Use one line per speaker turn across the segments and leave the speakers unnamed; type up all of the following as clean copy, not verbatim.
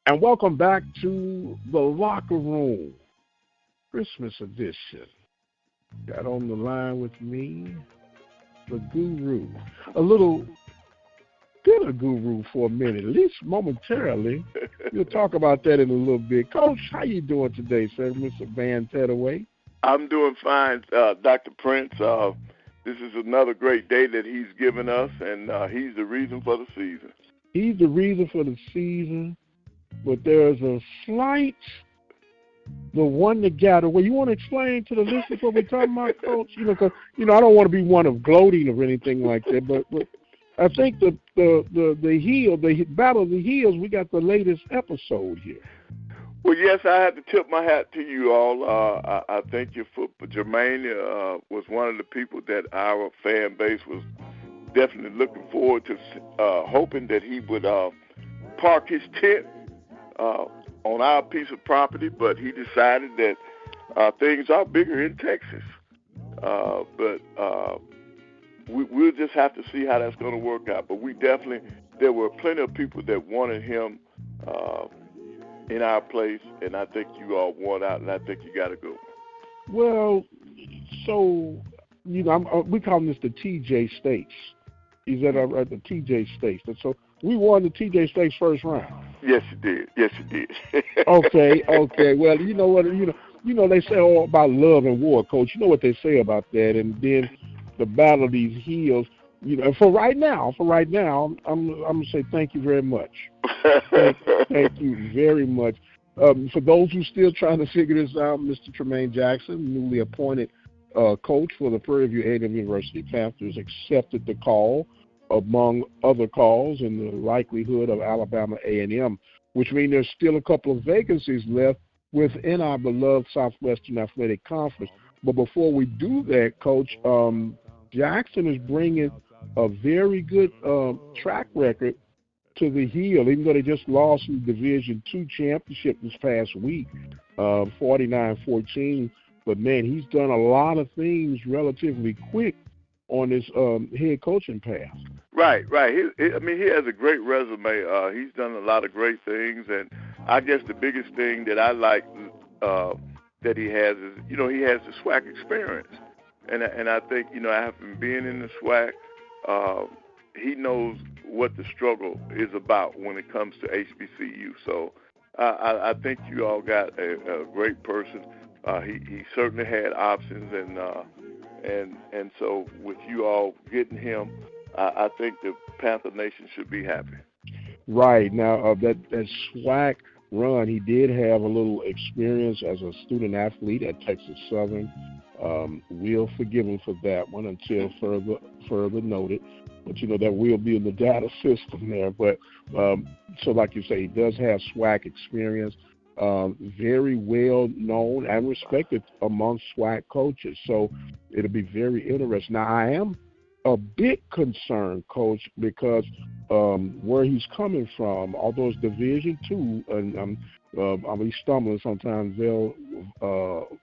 And welcome back to the Locker Room, Christmas edition. Got on the line with me, the guru. A little bit of guru for a minute, at least momentarily. We'll talk about that in a little bit. Coach, how you doing today, sir, Mr. Van Pettway?
I'm doing fine, Dr. Prince. This is another great day that he's given us, and he's the reason for the season.
He's the reason for the season, but there's a slight, the one that got away. You want to explain to the listeners what we're talking about, Coach? Because I don't want to be one of gloating or anything like that, but I think the Battle of the Hills, we got the latest episode here.
Well, yes, I had to tip my hat to you all. I thank you for Jermaine was one of the people that our fan base was definitely looking forward to, hoping that he would park his tent on our piece of property, but he decided that things are bigger in Texas. But we'll just have to see how that's going to work out. But there were plenty of people that wanted him in our place, and I think you all won out, and I think you got to go.
Well, so, we call this the TJ Stakes. He's at the TJ Stakes. And so we won the TJ Stakes first round.
Yes, you did.
Okay. Well, you know what? They say all about love and war, Coach. You know what they say about that. And then the Battle of these Hills. For right now, I'm gonna say thank you very much. Thank you very much. For those who still trying to figure this out, Mr. Tremaine Jackson, newly appointed coach for the Prairie View A&M University Panthers, accepted the call, among other calls, in the likelihood of Alabama A&M, which means there's still a couple of vacancies left within our beloved Southwestern Athletic Conference. But before we do that, Coach, Jackson is bringing a very good track record to the Hill, even though they just lost the Division II championship this past week, 49-14. But, man, he's done a lot of things relatively quick on his head coaching path. Right.
He has a great resume. He's done a lot of great things, and I guess the biggest thing that I like that he has is, he has the SWAC experience. And I think, after being in the SWAC, he knows what the struggle is about when it comes to HBCU. So I think you all got a great person. He certainly had options, and so with you all getting him, I think the Panther Nation should be happy.
Right. Now, that SWAC run, he did have a little experience as a student athlete at Texas Southern. We'll forgive him for that one until further noted. But, that will be in the data system there. But so like you say, he does have SWAC experience, very well known and respected among SWAC coaches. So it'll be very interesting. Now, I am a bit concerned, Coach, because where he's coming from, although it's Division II, and I'll be stumbling sometimes, Valdosta.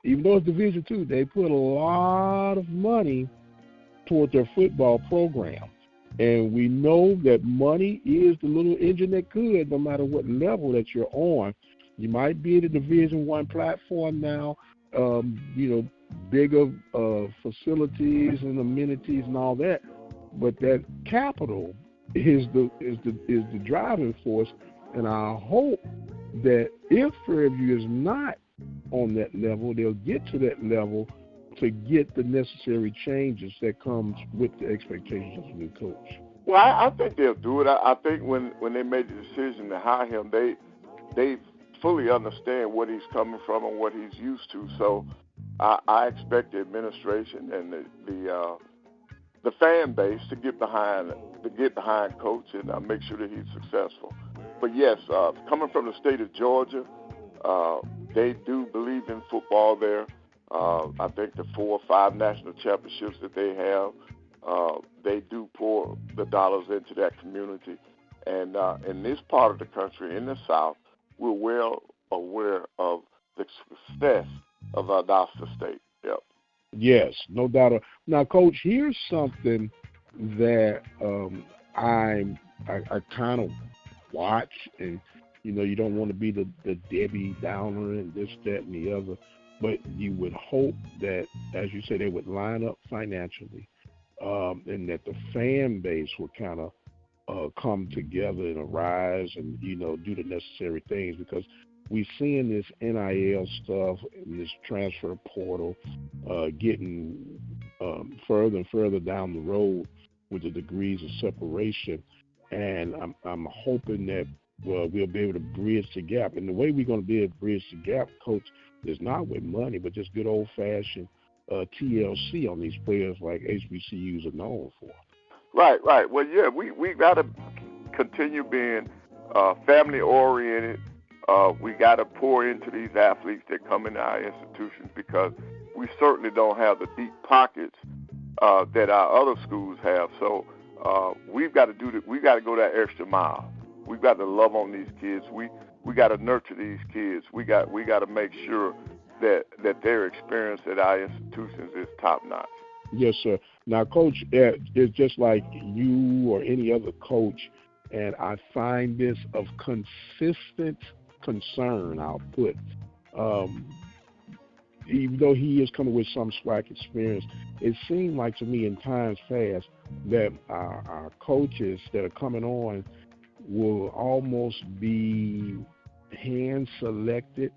Even though it's Division II, they put a lot of money toward their football program. And we know that money is the little engine that could, no matter what level that you're on. You might be in a Division I platform now, bigger facilities and amenities and all that. But that capital is the driving force. And I hope that if Prairie View is not on that level, they'll get to that level to get the necessary changes that comes with the expectations of the new coach.
Well, I think they'll do it. I think when they made the decision to hire him, they fully understand what he's coming from and what he's used to. So I expect the administration and the fan base to get behind Coach and make sure that he's successful. But yes, coming from the state of Georgia, they do believe in football there. I think the 4 or 5 national championships that they have, they do pour the dollars into that community. And in this part of the country, in the South, we're well aware of the success of Valdosta State. Yep.
Yes, no doubt. Now, Coach, here's something that I kind of watch, and you don't want to be the Debbie Downer and this, that, and the other, but you would hope that, as you say, they would line up financially, and that the fan base would kind of come together and arise and do the necessary things, because we're seeing this NIL stuff and this transfer portal getting further and further down the road with the degrees of separation, and I'm hoping that we'll be able to bridge the gap. And the way we're going to be able to bridge the gap, Coach, is not with money, but just good old-fashioned TLC on these players like HBCUs are known for.
Right. Well, yeah, we got to continue being family-oriented. We got to pour into these athletes that come into our institutions, because we certainly don't have the deep pockets that our other schools have. So we've got to we got to go that extra mile. We've got to love on these kids. We got to nurture these kids. We got to make sure that their experience at our institutions is top notch.
Yes, sir. Now, Coach, it's just like you or any other coach, and I find this of consistent concern, I'll put. Even though he is coming with some SWAC experience, it seemed like to me in times past that our coaches that are coming on will almost be hand-selected,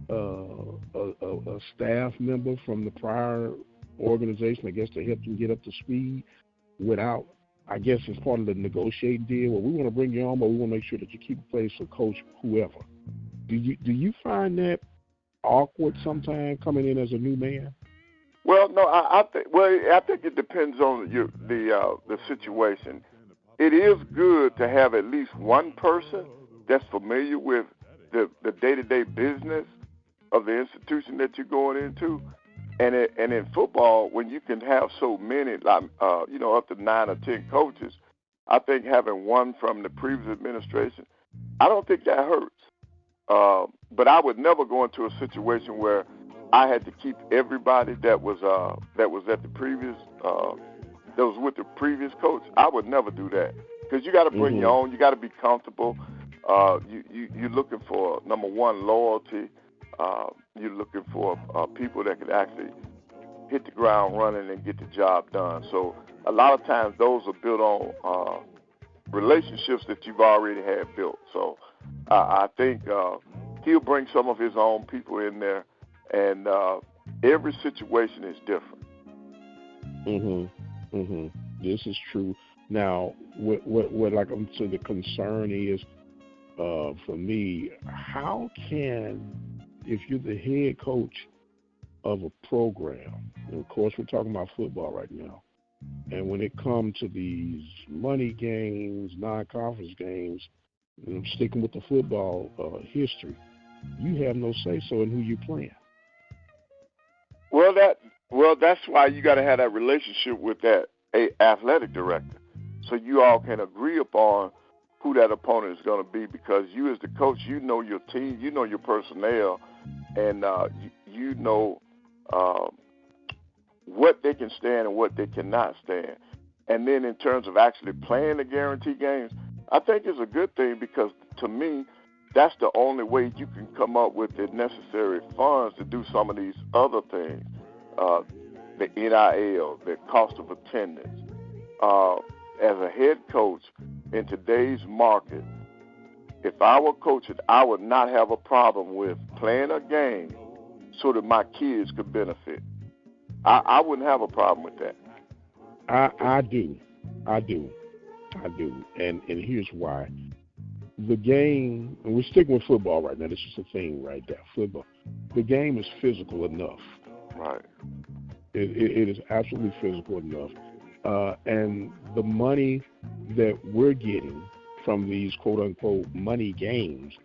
a staff member from the prior organization, I guess, to help them get up to speed without, I guess, as part of the negotiating deal. Well, we want to bring you on, but we want to make sure that you keep a place for Coach whoever. Do you find that awkward sometimes coming in as a new man?
Well, no, I think it depends on the situation. It is good to have at least one person that's familiar with the day-to-day business of the institution that you're going into. And in football, when you can have so many, like up to 9 or 10 coaches, I think having one from the previous administration, I don't think that hurts. But I would never go into a situation where I had to keep everybody that was at the previous that was with the previous coach. I would never do that, because you got to bring your own. You got to be comfortable. You're looking for, number one, loyalty. You're looking for people that could actually hit the ground running and get the job done. So a lot of times those are built on relationships that you've already had built. So I think he'll bring some of his own people in there, and every situation is different.
This is true. Now, what like so the concern is for me, how can, if you're the head coach of a program, and of course we're talking about football right now, and when it comes to these money games, non-conference games, and I'm sticking with the football history, you have no say-so in who you're playing.
Well, that's why you got to have that relationship with that athletic director, so you all can agree upon who that opponent is going to be, because you as the coach, you know your team, you know your personnel, and you know what they can stand and what they cannot stand. And then in terms of actually playing the guarantee games, I think it's a good thing, because to me, that's the only way you can come up with the necessary funds to do some of these other things, the NIL, the cost of attendance. As a head coach in today's market, if I were coaching, I would not have a problem with playing a game so that my kids could benefit. I wouldn't have a problem with that.
I do. And here's why. The game, and we're sticking with football right now. This is the thing right there, football. The game is physical enough.
Right.
It is absolutely physical enough. And the money that we're getting from these quote-unquote money games,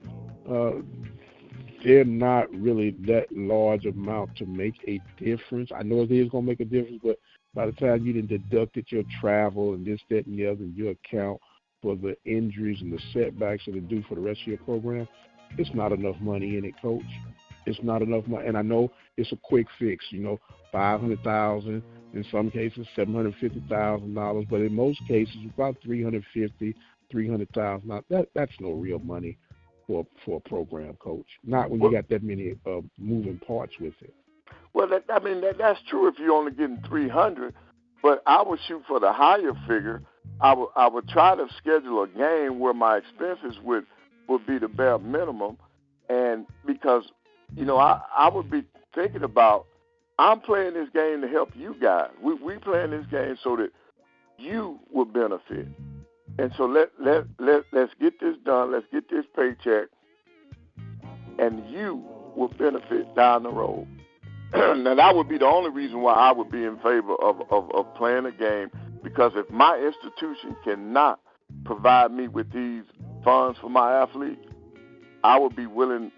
they're not really that large amount to make a difference. I know it is going to make a difference, but by the time you done deducted your travel and this, that, and the other, your account for the injuries and the setbacks that it do for the rest of your program, it's not enough money in it, Coach. It's not enough money. And I know it's a quick fix, $500,000, In some cases, $750,000, but in most cases, about $350,000, $300,000. That's no real money for a program coach. Not when you got that many moving parts with it.
Well, that's true if you're only getting 300, but I would shoot for the higher figure. I would try to schedule a game where my expenses would be the bare minimum, and because I would be thinking about, I'm playing this game to help you guys. We playing this game so that you will benefit, and so let's get this done. Let's get this paycheck, and you will benefit down the road. Now, that would be the only reason why I would be in favor of playing a game, because if my institution cannot provide me with these funds for my athlete, I would be willing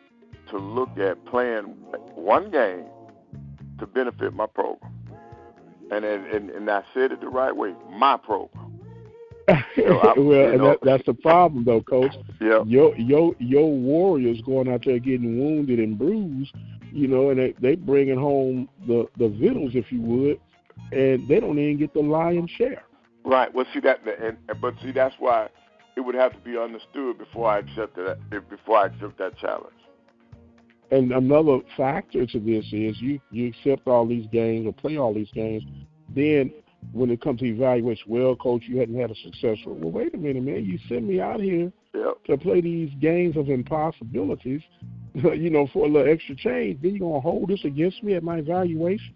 to look at playing one game to benefit my program. And I said it the right way, my program.
That's the problem, though, Coach.
Yeah.
Your Warriors going out there getting wounded and bruised, and they bringing home the victuals, if you would, and they don't even get the lion's share.
Right. Well, see that, but that's why it would have to be understood before I accept that challenge.
And another factor to this is you accept all these games or play all these games, then when it comes to evaluation, well, Coach, you hadn't had a successful. Well, wait a minute, man. You sent me out here to play these games of impossibilities, for a little extra change. Then you're going to hold this against me at my evaluation?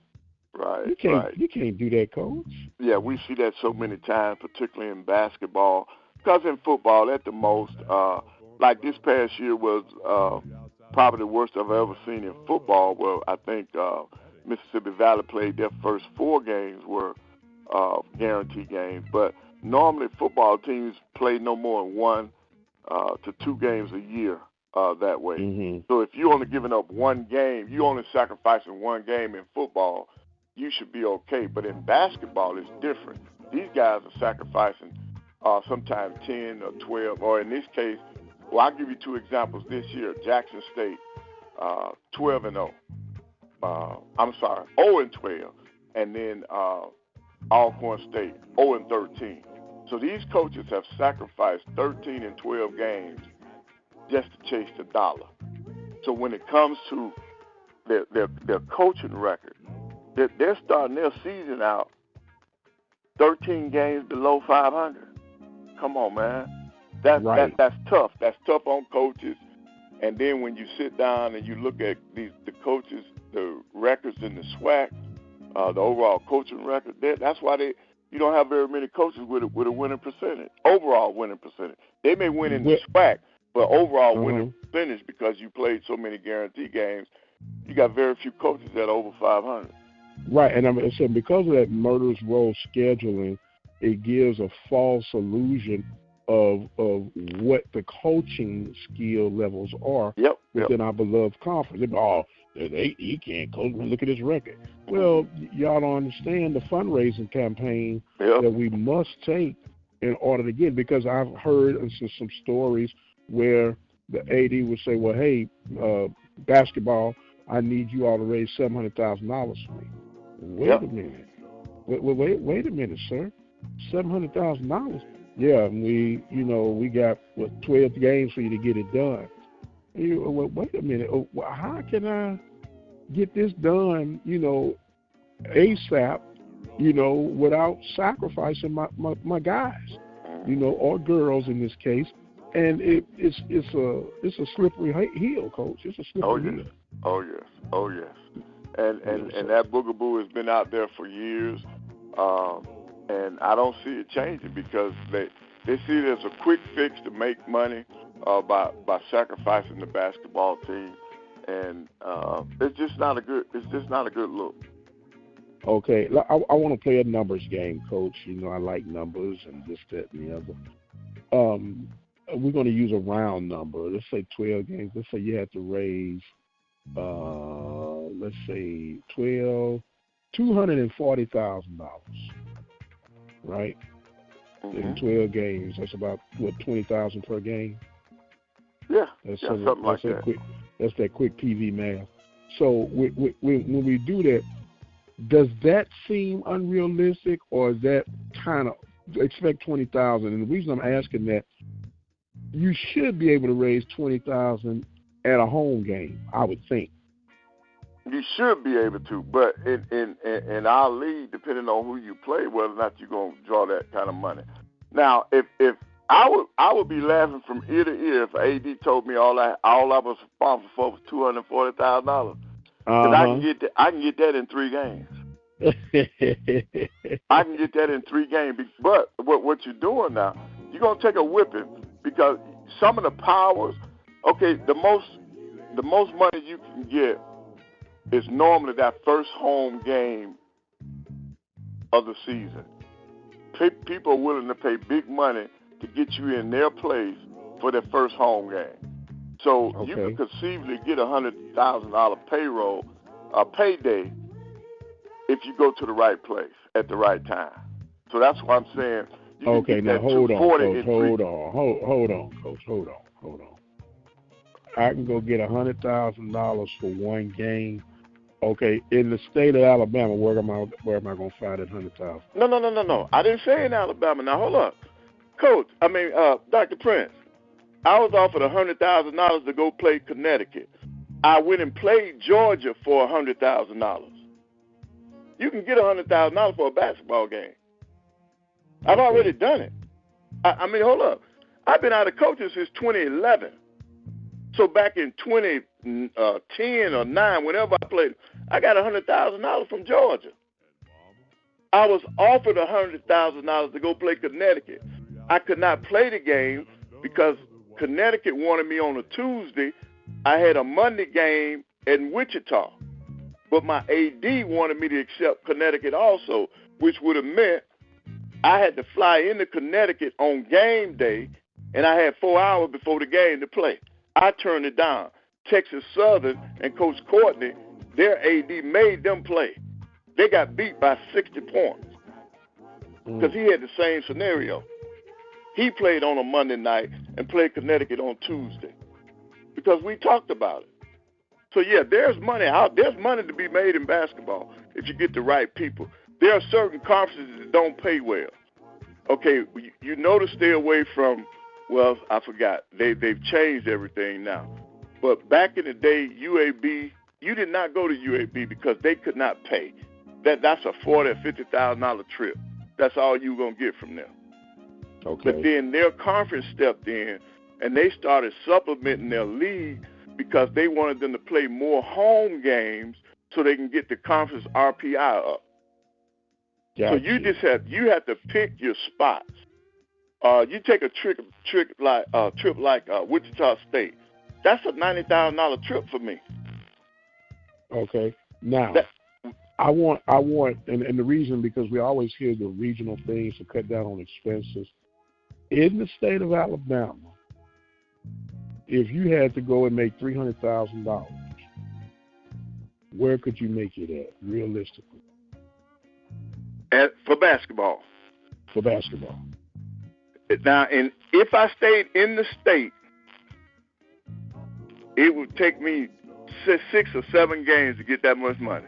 Right.
You can't do that, Coach.
Yeah, we see that so many times, particularly in basketball. Because in football, at the most, like this past year was probably the worst I've ever seen in football. Well, I think Mississippi Valley played their first 4 games were guarantee games. But normally football teams play no more than 1 to 2 games a year that way.
Mm-hmm.
So if you're only giving up 1 game, you're only sacrificing 1 game in football, you should be okay. But in basketball, it's different. These guys are sacrificing sometimes 10 or 12, or in this case, well, I'll give you 2 examples this year. Jackson State, 12-0. 0-12. And then Alcorn State, 0-13. So these coaches have sacrificed 13 and 12 games just to chase the dollar. So when it comes to their coaching record, they're starting their season out 13 games below 500. Come on, man. That's tough. That's tough on coaches. And then when you sit down and you look at the coaches, the records in the SWAC, the overall coaching record, that's why you don't have very many coaches with a winning percentage, overall winning percentage. They may win in the SWAC, but overall winning percentage, because you played so many guarantee games, you got very few coaches that are over 500.
Right, and I'm saying because of that murderous row scheduling, it gives a false illusion of what the coaching skill levels are within our beloved conference. He can't coach. Look at his record. Well, y'all don't understand the fundraising campaign that we must take in order to get, because I've heard some stories where the AD would say, well, hey, basketball, I need you all to raise $700,000 for me. Wait a minute. Wait a minute, sir. $700,000? Yeah, we got 12 games for you to get it done. Wait a minute. How can I get this done, ASAP, without sacrificing my guys, or girls in this case? And it's a slippery heel, Coach. It's a slippery heel.
Oh yes. And that boogaboo has been out there for years, and I don't see it changing, because they see it as a quick fix to make money by sacrificing the basketball team, and it's just not a good look.
Okay, I want to play a numbers game, Coach. I like numbers and this, that, and the other. We're going to use a round number. Let's say 12 games. Let's say you had to raise, let's say $240,000, right? In 12 games, that's about $20,000 per game.
Yeah, something like that.
That's that quick TV math. So when we do that, Does that seem unrealistic, or is that kind of expect 20,000? And the reason I'm asking that, you should be able to raise 20,000 at a home game, I would think.
You should be able to, but in our league, depending on who you play, whether or not you're going to draw that kind of money. Now, if I would be laughing from ear to ear if AD told me all I was responsible for was $240,000. Because I can get that in 3 games. I can get that in 3 games. But what you're doing now, you're gonna take a whipping because some of the powers. Okay, the most money you can get is normally that first home game of the season. People are willing to pay big money to get you in their place for their first home game. So you can conceivably get $100,000 payday if you go to the right place at the right time. So that's why I'm saying.
Now hold on, Coach. I can go get $100,000 for one game. Okay, in the state of Alabama, where am I going to find that $100,000?
No. I didn't say in Alabama. Now hold up, Coach. Dr. Prince. I was offered $100,000 to go play Connecticut. I went and played Georgia for $100,000. You can get $100,000 for a basketball game. I've already done it. Hold up. I've been out of coaching since 2011. So back in 2010 or 9, whenever I played, I got $100,000 from Georgia. I was offered $100,000 to go play Connecticut. I could not play the game because Connecticut wanted me on a Tuesday. I had a Monday game in Wichita. But my AD wanted me to accept Connecticut also, which would have meant I had to fly into Connecticut on game day, and I had 4 hours before the game to play. I turned it down. Texas Southern and Coach Courtney, their AD made them play. They got beat by 60 points because he had the same scenario. He played on a Monday night and played Connecticut on Tuesday because we talked about it. So, yeah, there's money out. There's money to be made in basketball if you get the right people. There are certain conferences that don't pay well. Okay, you know to stay away from, well, I forgot. They've changed everything now. But back in the day, UAB, you did not go to UAB because they could not pay. That's a $40,000 or $50,000 trip. That's all you were going to get from them.
Okay.
But then their conference stepped in, and they started supplementing their league because they wanted them to play more home games so they can get the conference RPI up.
Gotcha.
So you have to pick your spots. You take a trip like Wichita State. That's a $90,000 trip for me.
Okay. Now, I want, and the reason, because we always hear the regional things to cut down on expenses. In the state of Alabama, if you had to go and make $300,000, where could you make it at, realistically?
For basketball.
For basketball.
Now, and if I stayed in the state, it would take me 6 or 7 games to get that much money.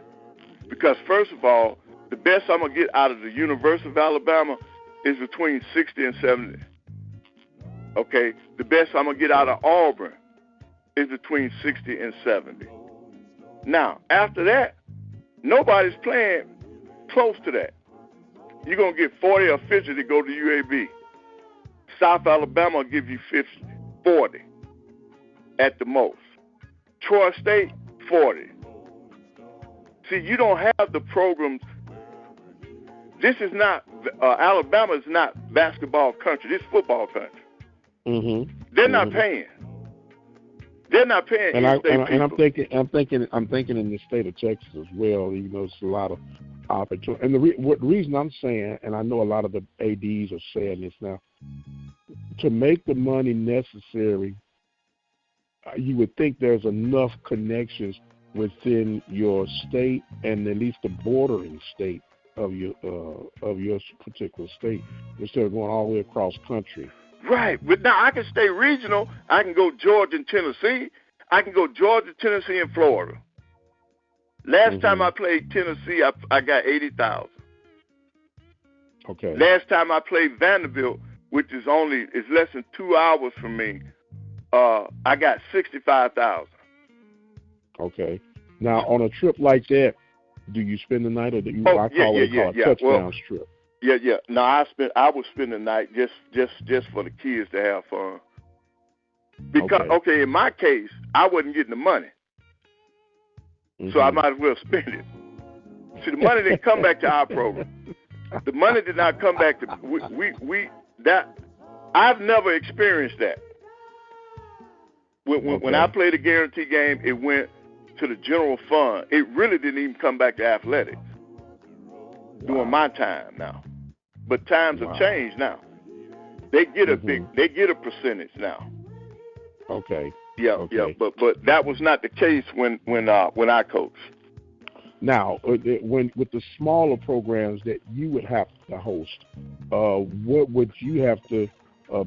Because, first of all, the best I'm going to get out of the University of Alabama is between 60 and 70. Okay? The best I'm going to get out of Auburn is between 60 and 70. Now, after that, nobody's playing close to that. You're going to get 40 or 50 to go to UAB. South Alabama will give you 40 at the most. Troy State, 40. See, you don't have the programs. This is not, Alabama is not basketball country. This is football country.
Mm-hmm.
They're not paying. They're not paying.
And I'm thinking in the state of Texas as well. You know, it's a lot of opportunity. And the reason I'm saying, and I know a lot of the ADs are saying this now, to make the money necessary, you would think there's enough connections within your state and at least the bordering state of your particular state instead of going all the way across country.
Right. But now I can stay regional. I can go Georgia and Tennessee. I can go Georgia, Tennessee, and Florida. Last time I played Tennessee, I got 80,000.
Okay.
Last time I played Vanderbilt, which is less than 2 hours from me, I got 65,000.
Okay. Now, on a trip like that, do you spend the night, or do you? I call it a touchdown trip.
Yeah. No, I would spend the night just for the kids to have fun. Because in my case, I wasn't getting the money, so I might as well spend it. See, the money didn't come back to our program. The money did not come back to that. I've never experienced that. When I played a guarantee game, it went to the general fund. It really didn't even come back to athletics during my time now. But times have changed now. They get a percentage now.
Okay.
Yeah. But that was not the case when I coached.
Now, with the smaller programs that you would have to host, what would you have to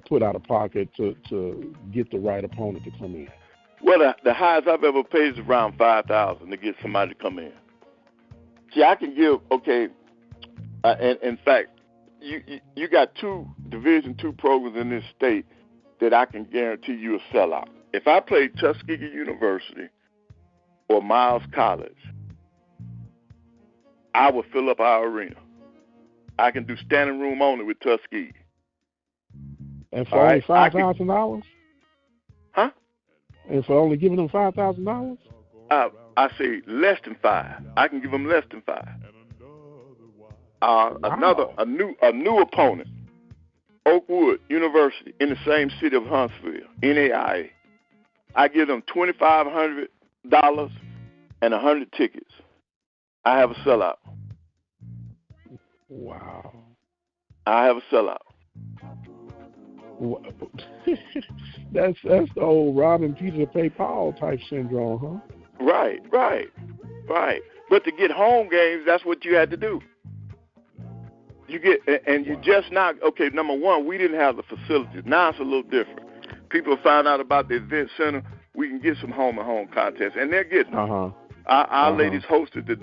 put out of pocket to get the right opponent to come in?
Well, the highest I've ever paid is around $5,000 to get somebody to come in. See, I can give and in fact, you got 2 Division II programs in this state that I can guarantee you a sellout. If I played Tuskegee University or Miles College, I would fill up our arena. I can do standing room only with Tuskegee.
And for only $5,000?
Huh?
And for only giving them $5,000?
I say less than 5. I can give them less than 5. A new opponent, Oakwood University, in the same city of Huntsville, NAIA. I give them $2,500 and 100 tickets. I have a sellout.
Wow.
I have a sellout.
That's the old robbing Peter to pay Paul type syndrome, huh?
Right. But to get home games, that's what you had to do. You just not, number one, we didn't have the facilities. Now it's a little different. People found out about the event center. We can get some home-and-home contests, and they're getting them. Our ladies hosted the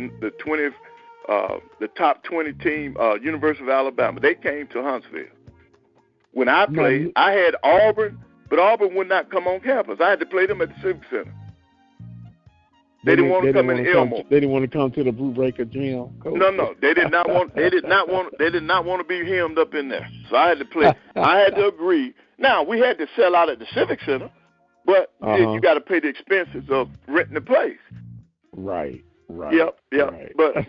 top 20 team, University of Alabama. They came to Huntsville. When I played, I had Auburn, but Auburn would not come on campus. I had to play them at the Civic Center. They didn't want to come in Elmo.
They didn't want to come to the Blue Breaker Gym.
No, they did not want. They did not want to be hemmed up in there. So I had to play. I had to agree. Now we had to sell out at the Civic Center, but you got to pay the expenses of renting the place.
Right.
Yep. Right. But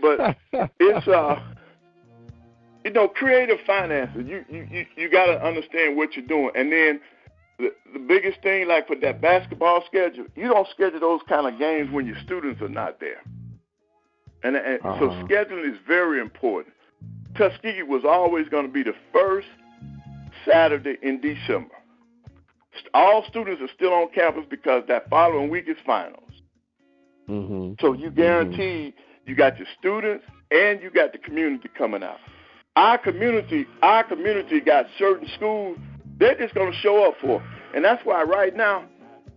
it's creative finances. You got to understand what you're doing, and then the biggest thing, like for that basketball schedule, you don't schedule those kind of games when your students are not there, and so scheduling is very important. Tuskegee was always going to be the first Saturday in December. All students are still on campus because that following week is finals. So you guarantee you got your students and you got the community coming out. Our community got certain schools they're just going to show up for. And that's why right now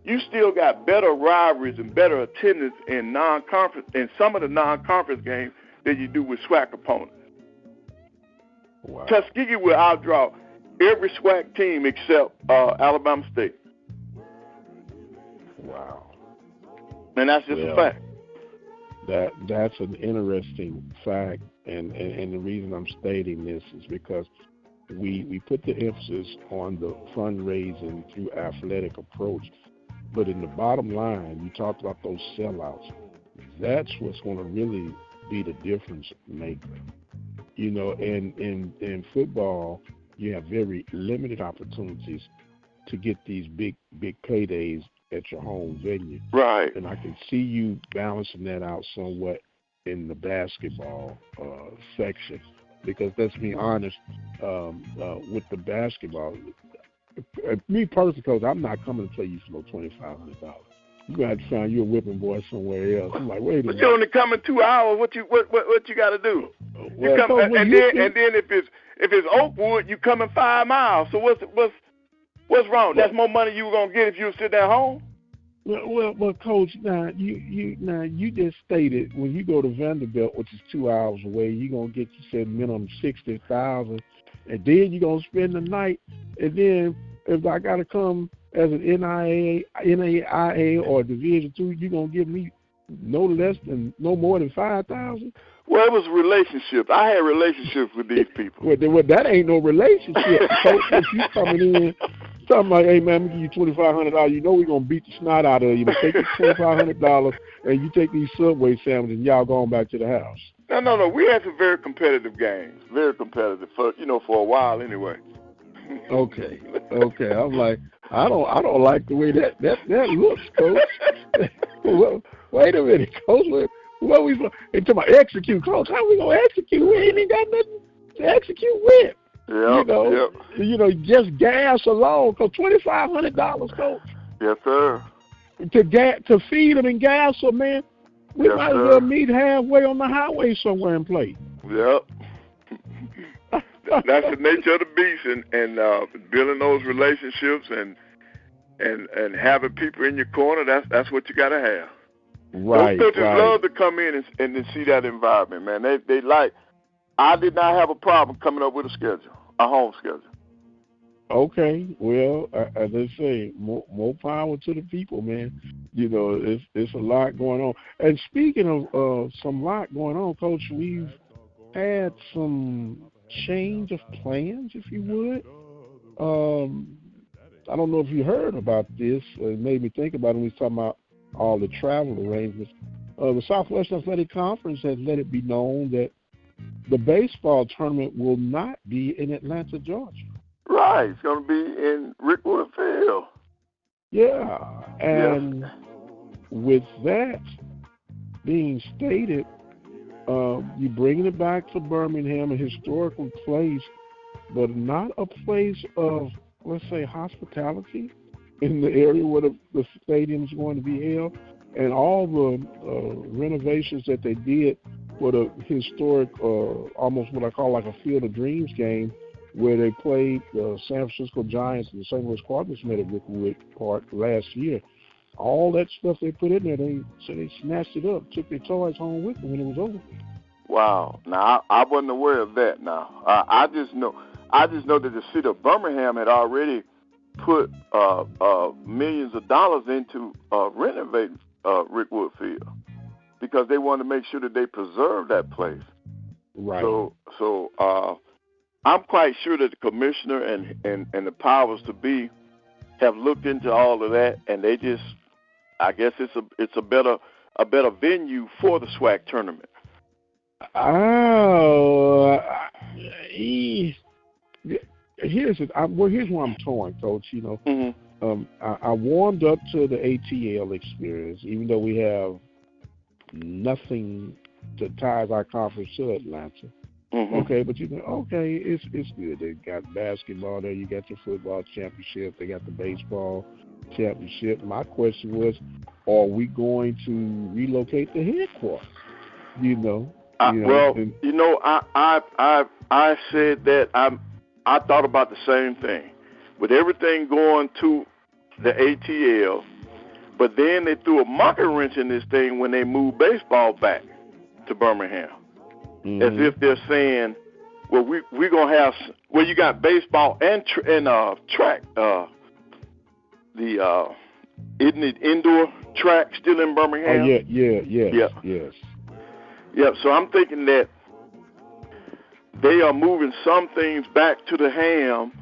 you still got better rivalries and better attendance in some of the non-conference games than you do with SWAC opponents.
Wow.
Tuskegee will outdraw every SWAC team except Alabama State.
Wow.
And that's just a fact.
That's an interesting fact, and the reason I'm stating this is because we put the emphasis on the fundraising through athletic approach, but in the bottom line, you talked about those sellouts. That's what's going to really be the difference maker. In football, you have very limited opportunities to get these big paydays at your home venue.
Right.
And I can see you balancing that out somewhat in the basketball section. Because let's be honest, with the basketball, me personally, Coach, I'm not coming to play you for no $2,500. You're gonna have to find you a whipping boy somewhere else. I'm like, wait a minute.
But you only come in 2 hours. What you got to do? You come, and then if it's Oakwood, you come in 5 miles. So what's wrong? That's more money you were gonna get if you sit at home.
Well, Coach, now you just stated when you go to Vanderbilt, which is 2 hours away, you're gonna get, you said, minimum 60,000, and then you're gonna spend the night, and then if I gotta come as an NAIA or Division II, you're gonna give me no more than 5,000.
Well, it was a relationship. I had relationships with these people.
Well, that ain't no relationship, Coach. If you coming in talking like, hey, man, I'm going to give you $2,500, you know we're going to beat the snot out of you. But take your $2,500 and you take these Subway sandwiches and y'all going back to the house.
No. We had some very competitive games. Very competitive, for a while anyway.
Okay. I'm like, I don't like the way that looks, Coach. Well, wait a minute, Coach. What we into my execute, Coach? How we gonna execute? We ain't even got nothing to execute with.
Yep.
Just gas alone. Cause $2,500, Coach.
Yes, sir.
To feed them and gas them, man. We might as well meet halfway on the highway somewhere and play.
Yep. That's the nature of the beast, and building those relationships and having people in your corner. That's what you got to have.
Right.
Those coaches love to come in and see that environment, man. They like. I did not have a problem coming up with a home schedule.
Okay, well, as I say, more power to the people, man. It's a lot going on. And speaking of some lot going on, Coach, we've had some change of plans, if you would. I don't know if you heard about this. It made me think about it when we were talking about all the travel arrangements. The Southwestern Athletic Conference has let it be known that the baseball tournament will not be in Atlanta, Georgia.
Right. It's going to be in Rickwood Field.
Yeah. And with that being stated, you're bringing it back to Birmingham, a historical place, but not a place of, let's say, hospitality in the area where the stadium is going to be held. And all the renovations that they did for the historic, almost what I call like a Field of Dreams game, where they played the San Francisco Giants and the St. Louis Cardinals met at Rickwood Park last year. All that stuff they put in there, they snatched it up, took their toys home with them when it was over.
Wow. Now, I wasn't aware of that now. I just know that the city of Birmingham had already put millions of dollars into renovating Rickwood Field because they wanted to make sure that they preserve that place.
Right.
So I'm quite sure that the commissioner and the powers to be have looked into all of that, and they just, I guess it's a better venue for the SWAC tournament.
Oh, here's where I'm torn, Coach.
Mm-hmm.
I warmed up to the ATL experience, even though we have nothing that ties our conference to Atlanta.
Mm-hmm.
Okay, but it's good. They got basketball there. You got your football championship. They got the baseball championship. My question was, are we going to relocate the headquarters?
I said that I thought about the same thing with everything going to the ATL, but then they threw a monkey wrench in this thing when they moved baseball back to Birmingham. Mm-hmm. As if they're saying, well, we're going to have, you got baseball and track, isn't it indoor track still in Birmingham?
Oh, yes.
Yeah, so I'm thinking that they are moving some things back to the Ham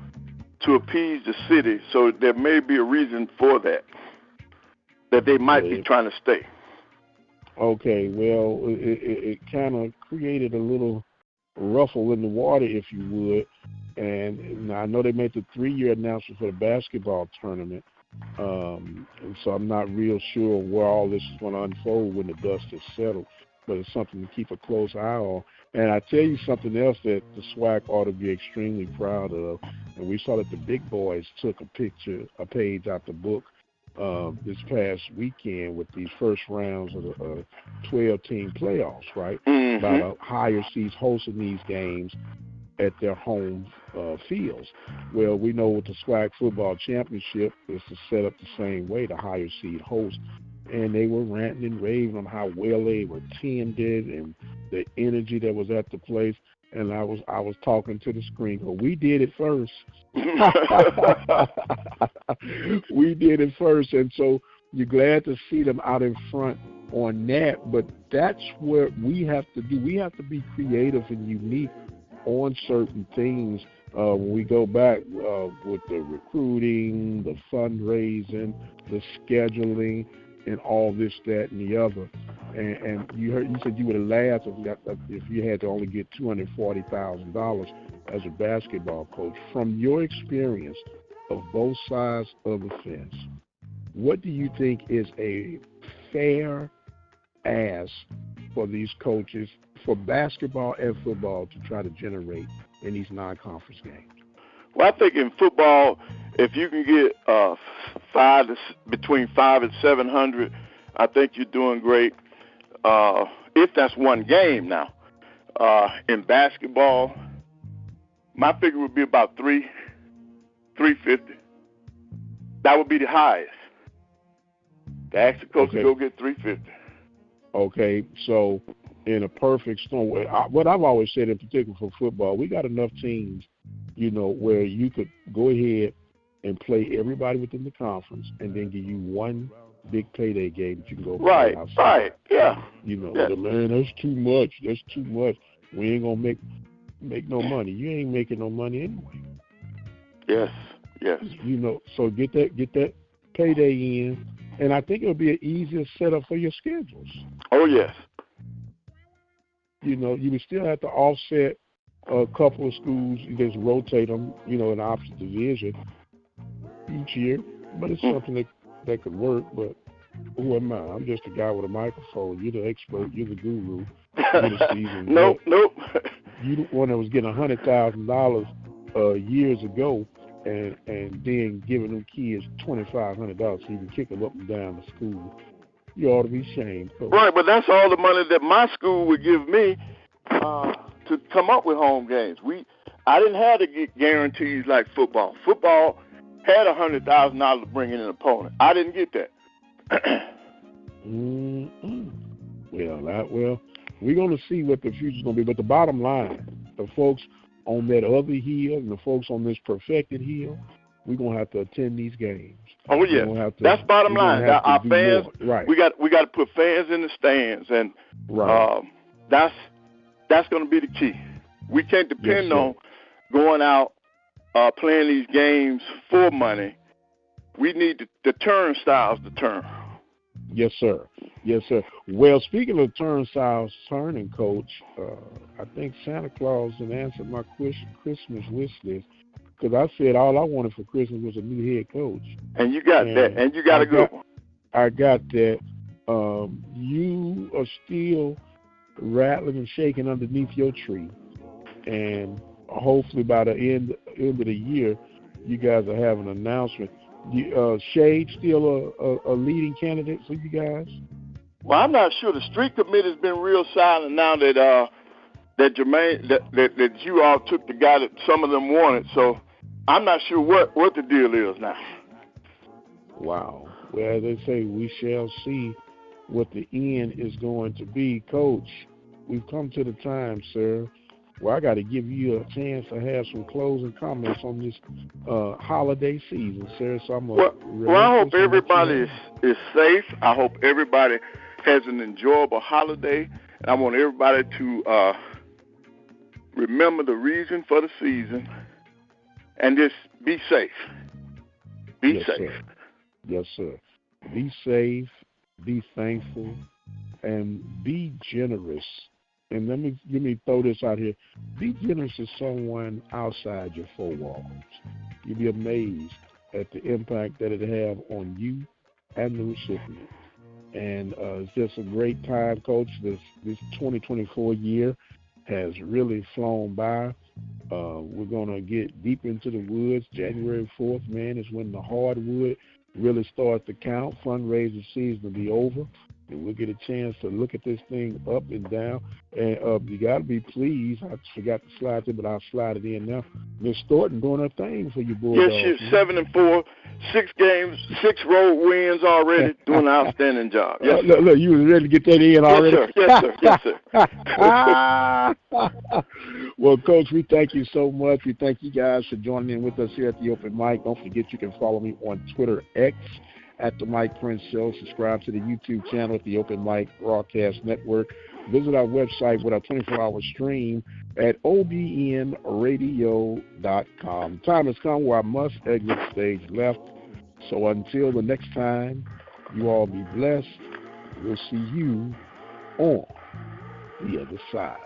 to appease the city, so there may be a reason for that they might be trying to stay.
Okay, well, it kind of created a little ruffle in the water, if you would. And I know they made the 3-year announcement for the basketball tournament. And so I'm not real sure where all this is going to unfold when the dust is settled. But it's something to keep a close eye on. And I tell you something else that the SWAC ought to be extremely proud of. And we saw that the big boys took a page out the book this past weekend with these first rounds of the 12-team playoffs, right?
Mm-hmm.
About higher seeds hosting these games at their home fields. Well, we know with the SWAC football championship, it's set up the same way, the higher seed host. And they were ranting and raving on how well they were tended and the energy that was at the place. And I was talking to the screen. Well, we did it first. We did it first. And so you're glad to see them out in front on that. But that's what we have to do. We have to be creative and unique on certain things. When we go back with the recruiting, the fundraising, the scheduling, and all this, that, and the other. And you said you would have laughed if you had to only get $240,000 as a basketball coach. From your experience of both sides of the fence, what do you think is a fair ask for these coaches for basketball and football to try to generate in these non-conference games?
Well, I think in football, if you can get between 500 and 700, I think you're doing great. If that's one game now. In basketball, my figure would be about 350. That would be the highest. To ask the coach to go get 350.
Okay, so in a perfect storm, what I've always said in particular for football, we got enough teams, where you could go ahead and play everybody within the conference and then give you one big payday game that you can go play outside.
Right, yeah.
Man, that's too much. That's too much. We ain't going to make no money. You ain't making no money anyway.
Yes.
So get that payday in, and I think it'll be an easier setup for your schedules.
Oh, yes.
You would still have to offset a couple of schools. You just rotate them, in the opposite division each year. But it's something that could work. But who am I? I'm just a guy with a microphone. You're the expert. You're the guru. You're the seasoned
Nope.
You the one that was getting $100,000 years ago, and then giving them kids $2,500 so you can kick them up and down the school. You ought to be ashamed.
Right, but that's all the money that my school would give me to come up with home games. I didn't have to get guarantees like football. Football had $100,000 to bring in an opponent. I didn't get that.
Well, we're going to see what the future's going to be. But the bottom line, the folks on that other hill and the folks on this perfected hill, we're going to have to attend these games.
Oh, yeah. That's bottom line. Our fans,
right.
we got to put fans in the stands, and that's going to be the key. We can't depend on going out playing these games for money. We need the turnstiles to turn.
Yes, sir. Well, speaking of turnstiles turning, Coach, I think Santa Claus didn't answer my Christmas wish list, because I said all I wanted for Christmas was a new head coach. And you got that, and you got a good one. I got that. You are still rattling and shaking underneath your tree, and hopefully by the end of the year, you guys will have an announcement. Shade still a leading candidate for you guys?
Well, I'm not sure. The street committee's been real silent now that Jermaine that you all took the guy that some of them wanted. So I'm not sure what the deal is now.
Wow. Well, as they say, we shall see what the end is going to be. Coach, we've come to the time, sir. Well, I got to give you a chance to have some closing comments on this holiday season, sir. So
I hope everybody is safe. I hope everybody has an enjoyable holiday. And I want everybody to remember the reason for the season and just be safe. Be safe.
Sir. Yes, sir. Be safe, be thankful, and be generous. And let me throw this out here. Be generous to someone outside your four walls. You'll be amazed at the impact that it have on you and the recipient. And it's just a great time, Coach. This 2024 year has really flown by. We're going to get deep into the woods. January 4th, man, is when the hardwood really starts to count. Fundraising season will be over. and we'll get a chance to look at this thing up and down. And you got to be pleased. I forgot to slide it, but I'll slide it in now. Miss Thornton doing her thing for you, Bulldogs.
Yes, she's 7-4, 6 games, 6 road wins already, doing an outstanding job. Yes,
look, you was ready to get that in already?
Yes, sir.
Well, Coach, we thank you so much. We thank you guys for joining in with us here at the Open Mic. Don't forget you can follow me on Twitter, X, at the Mike Prince Show. Subscribe to the YouTube channel at the Open Mic Broadcast Network. Visit our website with our 24-hour stream at obnradio.com. Time has come where I must exit stage left. So until the next time, you all be blessed. We'll see you on the other side.